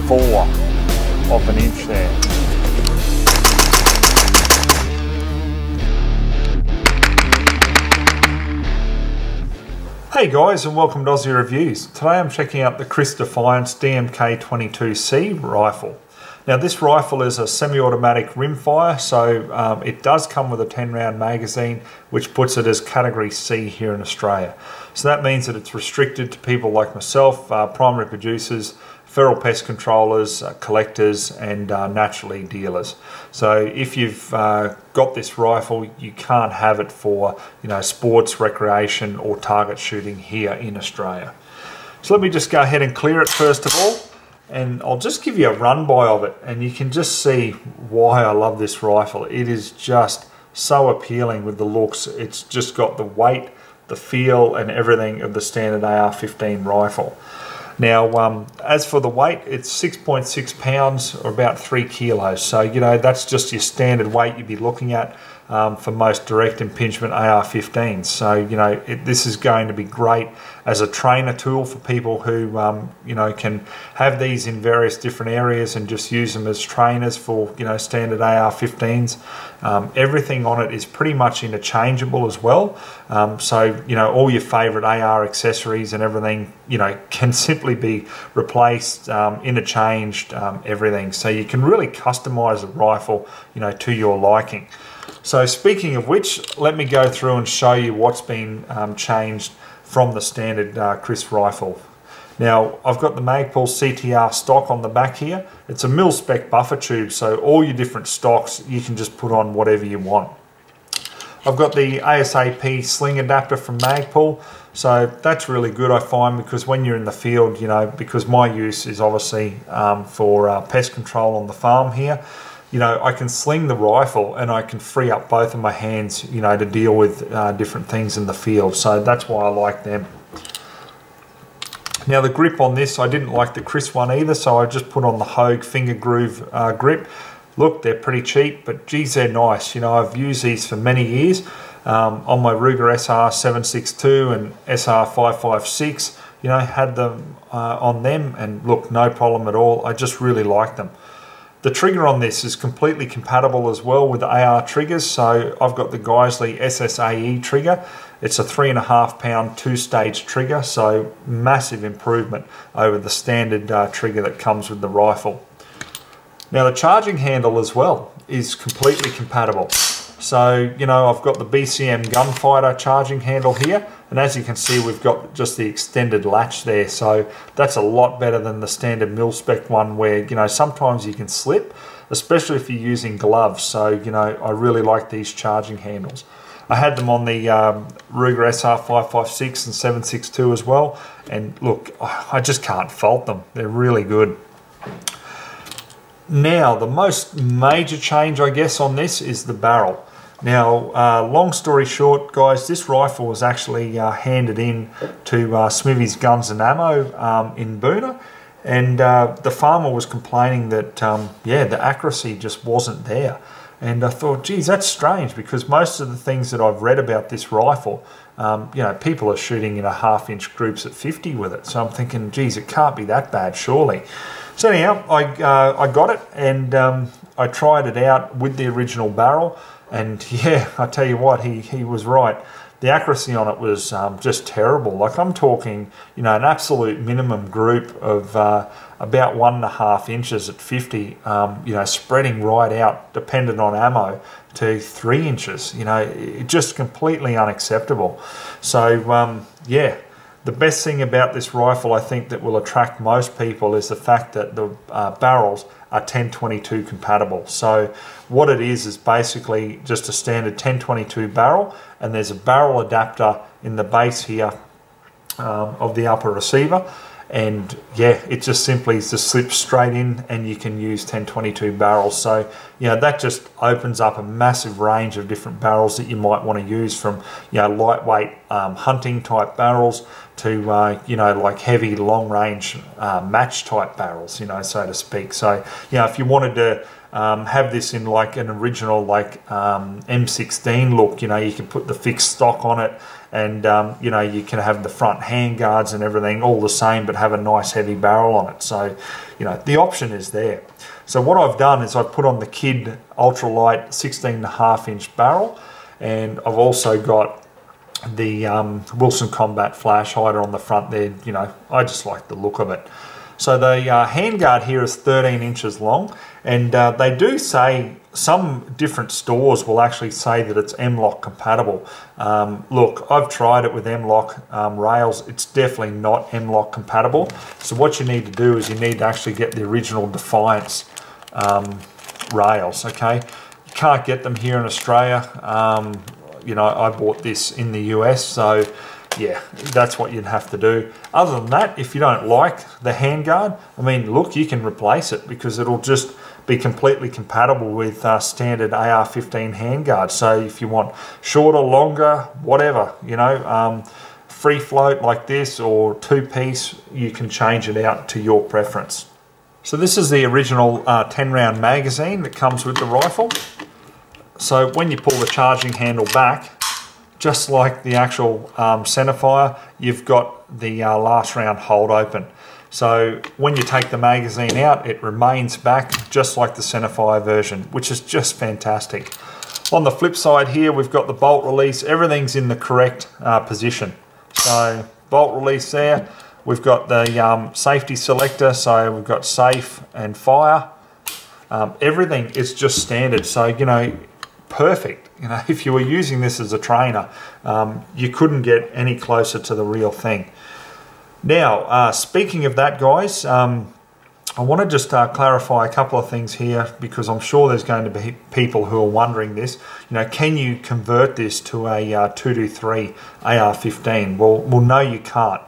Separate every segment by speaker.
Speaker 1: 0.4 of an inch there. Hey guys, and welcome to Ozzie Reviews. Today I'm checking out the Kriss Defiance DMK22C rifle. Now this rifle is a semi-automatic rimfire, so it does come with a 10-round magazine, which puts it as Category C here in Australia. So that means that it's restricted to people like myself, primary producers, feral pest controllers, collectors, and naturally dealers. So if you've got this rifle, you can't have it for sports, recreation, or target shooting here in Australia. So let me just go ahead and clear it first of all. And I'll just give you a run by of it, and you can just see why I love this rifle. It is just so appealing with the looks. It's just got the weight, the feel, and everything of the standard AR-15 rifle. Now, as for the weight, it's 6.6 pounds or about 3 kilos. So, that's just your standard weight you'd be looking at for most direct impingement AR-15s. So, this is going to be great as a trainer tool for people who, can have these in various different areas and just use them as trainers for, standard AR-15s. Everything on it is pretty much interchangeable as well. So, all your favorite AR accessories and everything, can simply be replaced, interchanged, everything. So you can really customize a rifle, to your liking. So speaking of which, let me go through and show you what's been changed from the standard Kriss rifle. Now, I've got the Magpul CTR stock on the back here. It's a mil-spec buffer tube, so all your different stocks, you can just put on whatever you want. I've got the ASAP sling adapter from Magpul, so that's really good, I find, because when you're in the field, because my use is obviously for pest control on the farm here, I can sling the rifle and I can free up both of my hands, to deal with different things in the field. So that's why I like them. Now the grip on this, I didn't like the Kriss one either, so I just put on the Hogue finger groove grip. Look, they're pretty cheap, but geez, they're nice. I've used these for many years on my Ruger SR762 and SR556. Had them on them, and look, no problem at all. I just really like them. The trigger on this is completely compatible as well with the AR triggers. So I've got the Geisley SSAE trigger. It's a 3.5 pound 2-stage trigger, so massive improvement over the standard trigger that comes with the rifle. Now the charging handle as well is completely compatible. So, I've got the BCM Gunfighter charging handle here, and as you can see, we've got just the extended latch there. So that's a lot better than the standard mil-spec one where, sometimes you can slip, especially if you're using gloves. So, I really like these charging handles. I had them on the Ruger SR556 and 762 as well, and look, I just can't fault them. They're really good. Now, the most major change, I guess, on this is the barrel. Now, long story short, guys, this rifle was actually handed in to Smithy's Guns and Ammo in Boona, and the farmer was complaining that, the accuracy just wasn't there. And I thought, geez, that's strange, because most of the things that I've read about this rifle, people are shooting in 1/2-inch groups at 50 with it. So I'm thinking, geez, it can't be that bad, surely. So anyhow, I got it, and I tried it out with the original barrel, and yeah, I tell you what, he was right. The accuracy on it was just terrible. Like, I'm talking, an absolute minimum group of about 1.5 inches at 50, spreading right out, dependent on ammo, to 3 inches. Just completely unacceptable. So yeah. The best thing about this rifle, I think, that will attract most people is the fact that the barrels are 1022 compatible. So what it is basically just a standard 1022 barrel, and there's a barrel adapter in the base here of the upper receiver. And yeah, it just simply just slips straight in, and you can use 1022 barrels. So that just opens up a massive range of different barrels that you might want to use, from lightweight hunting type barrels to like heavy long range match type barrels, so to speak. So if you wanted to have this in like an original like M16 look. You know, you can put the fixed stock on it, and you know, you can have the front handguards and everything all the same, but have a nice heavy barrel on it. So, you know, the option is there. So what I've done is I've put on the Kid ultralight 16.5 inch barrel, and I've also got the Wilson Combat flash hider on the front there. You know, I just like the look of it. So the handguard here is 13 inches long, and they do say, some different stores will actually say that it's M-LOK compatible. Look, I've tried it with M-LOK rails. It's definitely not M-LOK compatible. So what you need to do is you need to actually get the original Defiance rails, okay? You can't get them here in Australia. You know, I bought this in the US, so yeah, that's what you'd have to do. Other than that, if you don't like the handguard, I mean, look, you can replace it because it'll just be completely compatible with standard AR-15 handguard. So if you want shorter, longer, whatever, you know, free float like this or two-piece, you can change it out to your preference. So this is the original 10-round magazine that comes with the rifle. So when you pull the charging handle back, just like the actual centerfire, you've got the last round hold open. So when you take the magazine out, it remains back just like the centerfire version, which is just fantastic. On the flip side here, we've got the bolt release. Everything's in the correct position. So bolt release there. We've got the safety selector, so we've got safe and fire. Everything is just standard. So, you know, perfect. You know, if you were using this as a trainer, you couldn't get any closer to the real thing. Now, speaking of that, guys, I want to just clarify a couple of things here, because I'm sure there's going to be people who are wondering this. You know, can you convert this to a 223 AR-15? Well, no, you can't.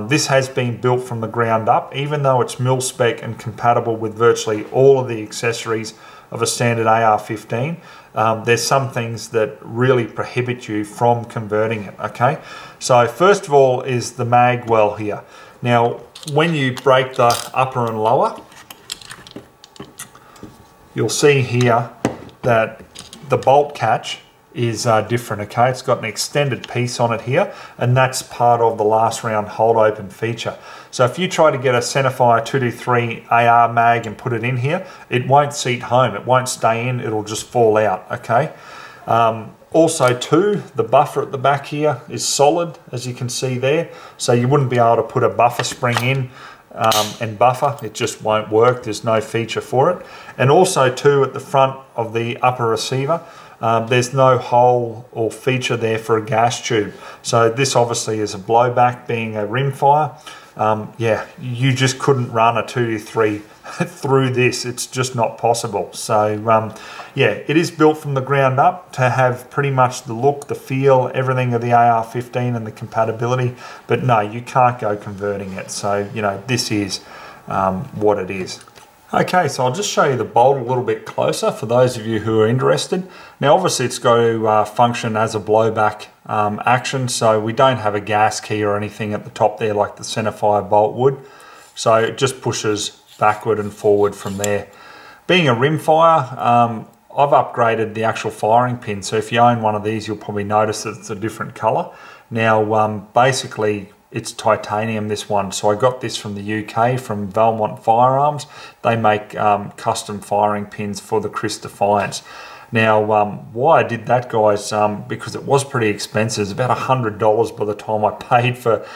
Speaker 1: This has been built from the ground up, even though it's mil-spec and compatible with virtually all of the accessories of a standard AR-15. There's some things that really prohibit you from converting it, okay? So first of all is the mag well here. Now, when you break the upper and lower, you'll see here that the bolt catch is different, okay? It's got an extended piece on it here, and that's part of the last round hold open feature. So if you try to get a centerfire 223 AR mag and put it in here, it won't seat home, it won't stay in, it'll just fall out, okay? Also too, the buffer at the back here is solid, as you can see there, so you wouldn't be able to put a buffer spring in and buffer. It just won't work. There's no feature for it. And also too, at the front of the upper receiver, there's no hole or feature there for a gas tube. So this obviously is a blowback, being a rimfire. Yeah, you just couldn't run a 223 through this. It's just not possible. So yeah, it is built from the ground up to have pretty much the look, the feel, everything of the AR-15 and the compatibility. But no, you can't go converting it. So, you know, this is what it is. Okay, so I'll just show you the bolt a little bit closer for those of you who are interested. Now obviously it's got to function as a blowback action, so we don't have a gas key or anything at the top there like the centerfire bolt would. So it just pushes backward and forward from there. Being a rimfire, I've upgraded the actual firing pin, so if you own one of these you'll probably notice that it's a different colour. Now basically it's titanium, this one, so I got this from the UK, from Valmont Firearms. They make custom firing pins for the Kriss Defiance. Now why I did that, guys, because it was pretty expensive. It's about $100 by the time I paid for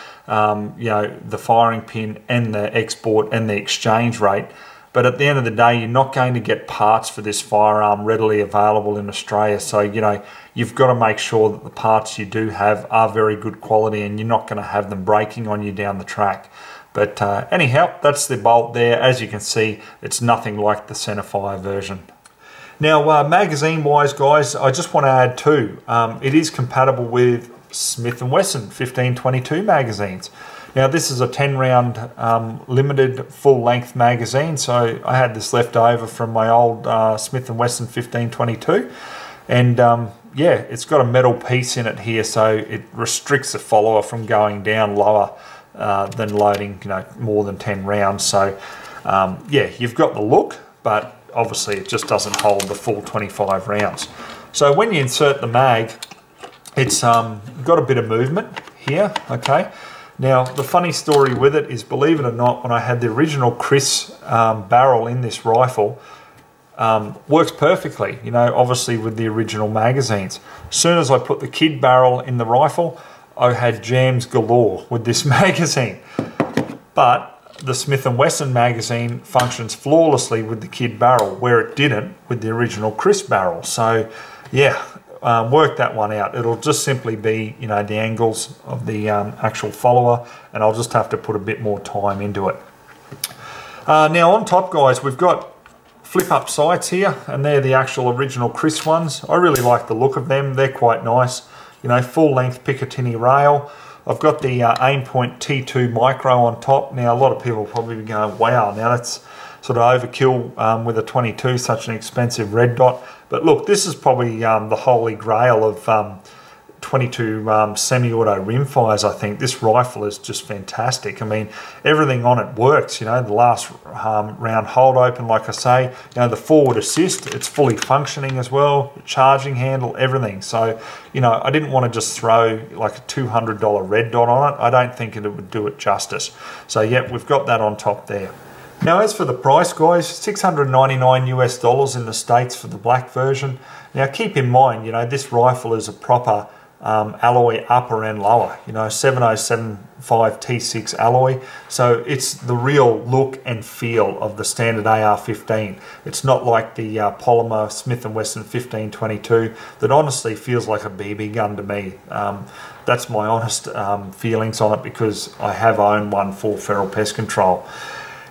Speaker 1: you know, the firing pin and the export and the exchange rate. But at the end of the day, you're not going to get parts for this firearm readily available in Australia. So, you know, you've got to make sure that the parts you do have are very good quality and you're not going to have them breaking on you down the track. But anyhow, that's the bolt there. As you can see, it's nothing like the centerfire version. Now, magazine-wise, guys, I just want to add too, it is compatible with Smith & Wesson 1522 magazines. Now this is a 10-round limited full-length magazine, so I had this left over from my old Smith & Wesson 1522, and yeah, it's got a metal piece in it here, so it restricts the follower from going down lower than loading, you know, more than 10 rounds. So yeah, you've got the look, but obviously it just doesn't hold the full 25 rounds. So when you insert the mag, it's got a bit of movement here, okay? Now, the funny story with it is, believe it or not, when I had the original Kriss barrel in this rifle, works perfectly, you know, obviously with the original magazines. As soon as I put the kid barrel in the rifle, I had jams galore with this magazine. But the Smith & Wesson magazine functions flawlessly with the kid barrel, where it didn't with the original Kriss barrel. So, yeah. Work that one out. It'll just simply be, you know, the angles of the actual follower, and I'll just have to put a bit more time into it. Now on top, guys, we've got flip up sights here, and they're the actual original Kriss ones. I really like the look of them. They're quite nice. You know, full length Picatinny rail. I've got the Aimpoint T2 Micro on top. Now a lot of people will probably be going, wow, now that's sort of overkill with a 22, such an expensive red dot. But look, this is probably the holy grail of 22 semi-auto rimfires, I think. This rifle is just fantastic. I mean, everything on it works, you know, the last round hold open, like I say, you know, the forward assist, it's fully functioning as well, the charging handle, everything. So, you know, I didn't want to just throw like a $200 red dot on it. I don't think it would do it justice. So, yeah, we've got that on top there. Now, as for the price, guys, $699 US in the States for the black version. Now, keep in mind, you know, this rifle is a proper alloy upper and lower, you know, 7075 T6 alloy. So it's the real look and feel of the standard AR-15. It's not like the polymer Smith & Wesson 1522 that honestly feels like a BB gun to me. That's my honest feelings on it, because I have owned one for feral pest control.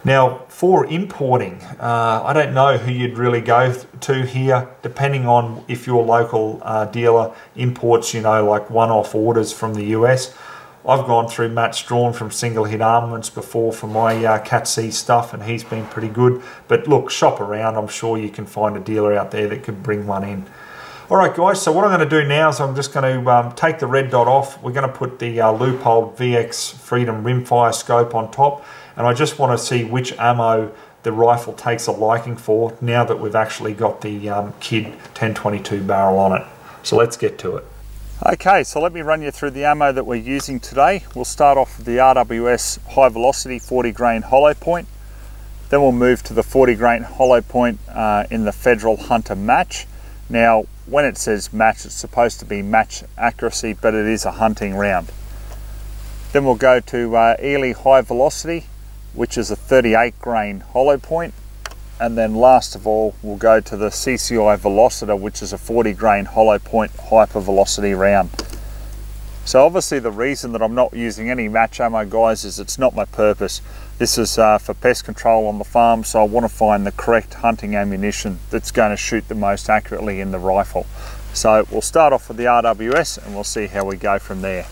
Speaker 1: Now, for importing, I don't know who you'd really go to here, depending on if your local dealer imports, you know, like one-off orders from the US. I've gone through Matt Strawn from Single Hit Armaments before for my Cat C stuff, and he's been pretty good. But look, shop around. I'm sure you can find a dealer out there that could bring one in. Alright guys, so what I'm going to do now is I'm just going to take the red dot off. We're going to put the Leupold VX Freedom rimfire scope on top, and I just want to see which ammo the rifle takes a liking for now that we've actually got the Kid 1022 barrel on it. So let's get to it. Okay, so let me run you through the ammo that we're using today. We'll start off with the RWS high velocity 40 grain hollow point. Then we'll move to the 40 grain hollow point in the Federal Hunter match. Now, when it says match, it's supposed to be match accuracy, but it is a hunting round. Then we'll go to Eley high velocity, which is a 38 grain hollow point. And then last of all, we'll go to the CCI Velocitor, which is a 40 grain hollow point hyper velocity round. So obviously the reason that I'm not using any match ammo, guys, is it's not my purpose. This is for pest control on the farm, so I want to find the correct hunting ammunition that's going to shoot the most accurately in the rifle. So we'll start off with the RWS and we'll see how we go from there.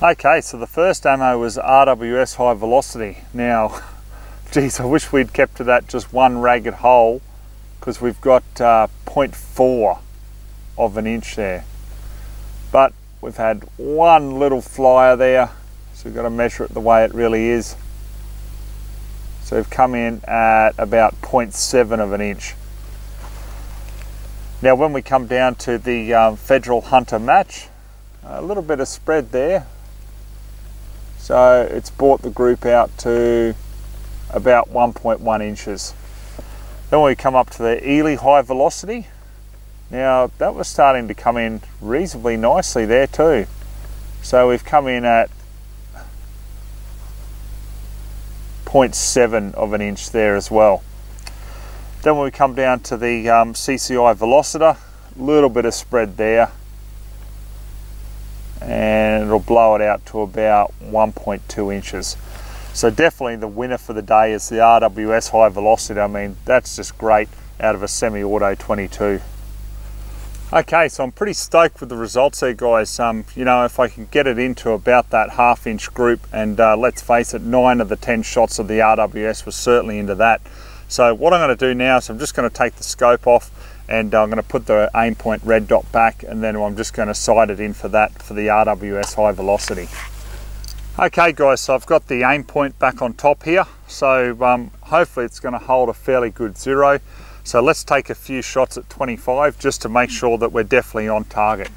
Speaker 1: Okay, so the first ammo was RWS high velocity. Now, geez, I wish we'd kept to that just one ragged hole, because we've got 0.4 of an inch there. But we've had one little flyer there, so we've got to measure it the way it really is. So we've come in at about 0.7 of an inch. Now when we come down to the Federal Hunter match, a little bit of spread there. So it's brought the group out to about 1.1 inches. Then we come up to the Eley high velocity. Now that was starting to come in reasonably nicely there too. So we've come in at 0.7 of an inch there as well. Then when we come down to the CCI Velocitor, a little bit of spread there, and it'll blow it out to about 1.2 inches. So definitely the winner for the day is the RWS high velocity. I mean, that's just great out of a semi-auto 22. Okay, so I'm pretty stoked with the results there, guys. You know, if I can get it into about that half-inch group, and let's face it, 9 of the 10 shots of the RWS was certainly into that. So what I'm going to do now is I'm just going to take the scope off, and I'm going to put the aim point red dot back, and then I'm just going to sight it in for that, for the RWS high velocity. Okay guys, so I've got the aim point back on top here, so hopefully it's going to hold a fairly good 0. So let's take a few shots at 25 just to make sure that we're definitely on target.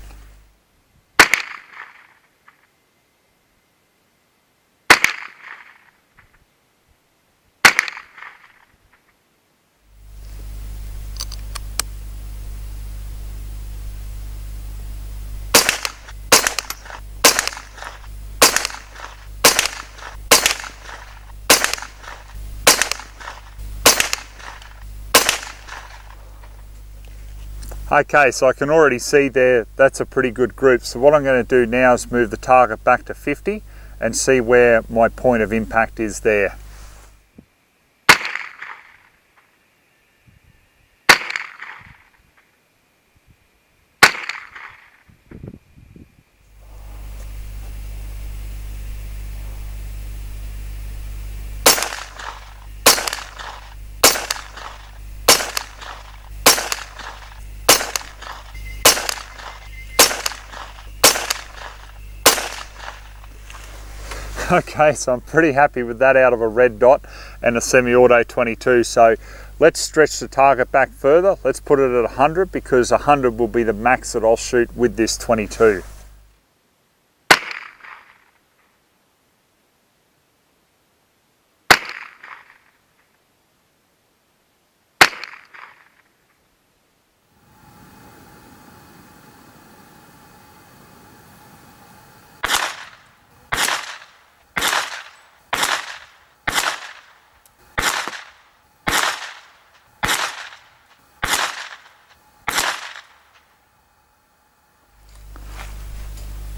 Speaker 1: Okay, so I can already see there, that's a pretty good group. So what I'm going to do now is move the target back to 50 and see where my point of impact is there. Okay, so I'm pretty happy with that out of a red dot and a semi-auto 22. So let's stretch the target back further. Let's put it at 100, because 100 will be the max that I'll shoot with this 22.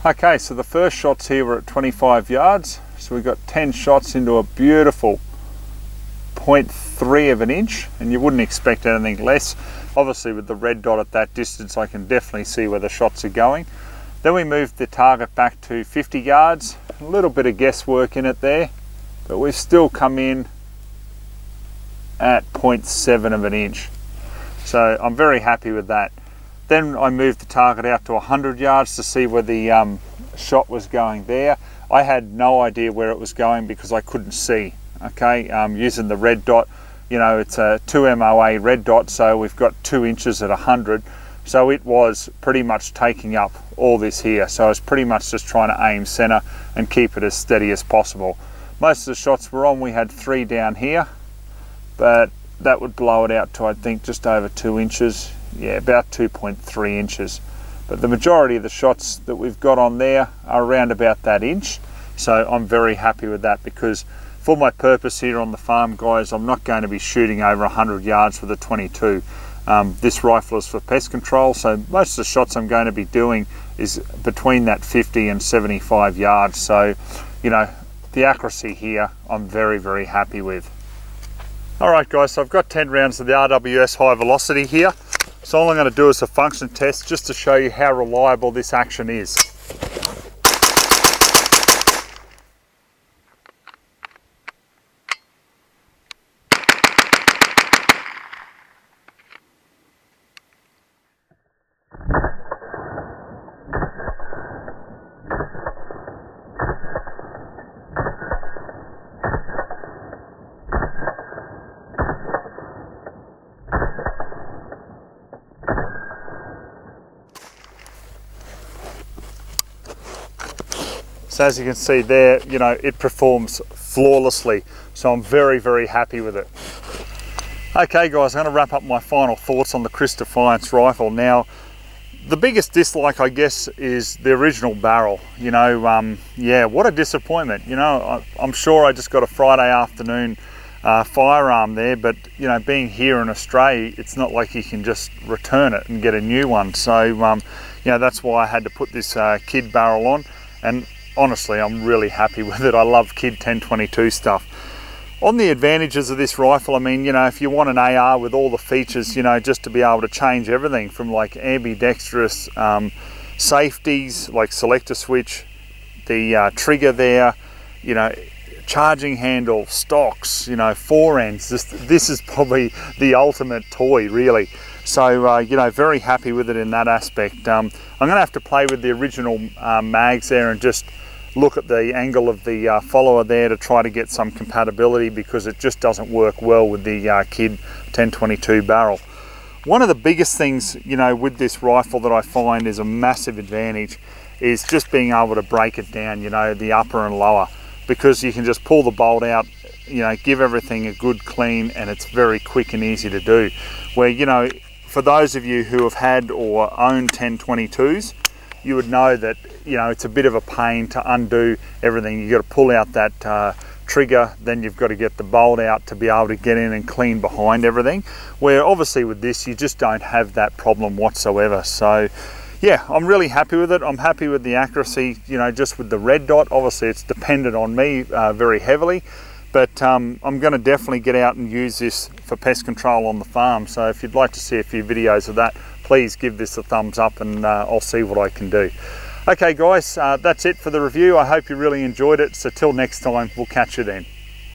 Speaker 1: Okay, so the first shots here were at 25 yards. So we got 10 shots into a beautiful 0.3 of an inch, and you wouldn't expect anything less. Obviously with the red dot at that distance, I can definitely see where the shots are going. Then we moved the target back to 50 yards. A little bit of guesswork in it there, but we've still come in at 0.7 of an inch. So I'm very happy with that. Then I moved the target out to 100 yards to see where the shot was going there. I had no idea where it was going because I couldn't see. Okay, using the red dot, you know, it's a 2 MOA red dot, so we've got 2 inches at 100. So it was pretty much taking up all this here. So I was pretty much just trying to aim center and keep it as steady as possible. Most of the shots we're on, we had 3 down here, but that would blow it out to, I think, just over 2 inches. Yeah, about 2.3 inches. But the majority of the shots that we've got on there are around about that inch. So I'm very happy with that, because for my purpose here on the farm, guys, I'm not going to be shooting over 100 yards with a 22. This rifle is for pest control, so most of the shots I'm going to be doing is between that 50 and 75 yards. So, you know, the accuracy here I'm very, very happy with. Alright guys, so I've got 10 rounds of the RWS high velocity here. So all I'm going to do is a function test just to show you how reliable this action is. So as you can see there, you know, it performs flawlessly. So I'm very, very happy with it. Okay guys, I'm going to wrap up my final thoughts on the Kriss Defiance rifle. Now, the biggest dislike, I guess, is the original barrel. You know, yeah, what a disappointment. You know, I'm sure I just got a Friday afternoon firearm there, but you know, being here in Australia, it's not like you can just return it and get a new one. So, you know, that's why I had to put this kid barrel on, and honestly, I'm really happy with it. I love kid 1022 stuff. On the advantages of this rifle, I mean, you know, if you want an AR with all the features, you know, just to be able to change everything from like ambidextrous safeties, like selector switch, the trigger there, you know, charging handle, stocks, you know, forends. This is probably the ultimate toy, really. So, you know, very happy with it in that aspect. I'm going to have to play with the original mags there and just look at the angle of the follower there to try to get some compatibility, because it just doesn't work well with the kid 1022 barrel. One of the biggest things, you know, with this rifle that I find is a massive advantage is just being able to break it down, you know, the upper and lower, because you can just pull the bolt out, you know, give everything a good clean, and it's very quick and easy to do. Where, you know, for those of you who have had or own 1022s, you would know that, you know, it's a bit of a pain to undo everything. You've got to pull out that trigger, then you've got to get the bolt out to be able to get in and clean behind everything. Where obviously with this, you just don't have that problem whatsoever. So yeah, I'm really happy with it. I'm happy with the accuracy, you know, just with the red dot. Obviously it's dependent on me very heavily, but I'm going to definitely get out and use this for pest control on the farm. So if you'd like to see a few videos of that, please give this a thumbs up, and I'll see what I can do. Okay guys, that's it for the review. I hope you really enjoyed it. So till next time, we'll catch you then.